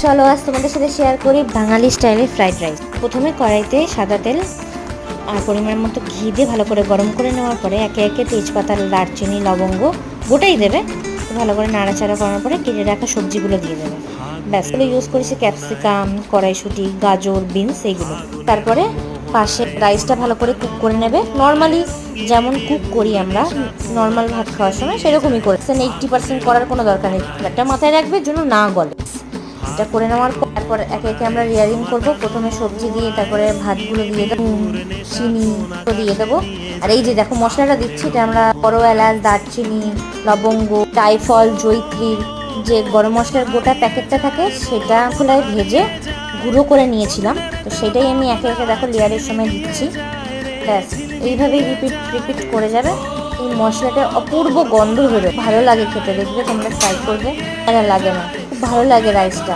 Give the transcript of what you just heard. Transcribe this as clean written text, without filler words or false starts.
চলো আজ তোমাদের সাথে শেয়ার করি বাঙালি স্টাইলে ফ্রাইড রাইস। প্রথমে কড়াইতে সাদা তেল আর পরিমাণ মতো ঘি দিয়ে ভালো করে গরম করে নেওয়ার পরে একে একে তেজপাতা, দারচিনি, লবঙ্গ গোটাই দেবে। ভালো করে নাড়াচাড়া করার পরে কেটে রাখা সবজিগুলো দিয়ে দেবে। ব্যাস, এগুলো ইউজ করেছি ক্যাপসিকাম, কড়াইশুঁটি, গাজর, বিনস এইগুলো। তারপরে পাশে রাইসটা ভালো করে কুক করে নেবে। নর্মালি যেমন কুক করি আমরা নর্মাল ভাত খাওয়ার সময় সেরকমই করেছেন। 80% করার কোনো দরকার নেই, একটা মাথায় রাখবে যেন না গলে। এটা করে নেওয়ার পর তারপর একে একে আমরা লেয়ারিং করব। প্রথমে সবজি দিয়ে, তারপরে ভাতগুলো দিয়ে দেবো, চিনি দিয়ে দেবো। আর এই যে দেখো মশলাটা দিচ্ছি, এটা আমরা বড় এলাচ, দারচিনি, লবঙ্গ, জায়ফল, জয়িত্রীর যে গরম মশলার গোটা প্যাকেটটা থাকে সেটা খোলায় ভেজে গুঁড়ো করে নিয়েছিলাম। তো সেটাই আমি একে একে দেখো লেয়ারের সময় দিচ্ছি। ব্যাস, এইভাবেই রিপিট করে যাবে। এই মশলাটা অপূর্ব গন্ধ বেরোয়, ভালো লাগে খেতে। দেখবে তোমরা ট্রাই করবে, ভালো লাগে না, খুব ভালো লাগে রাইসটা।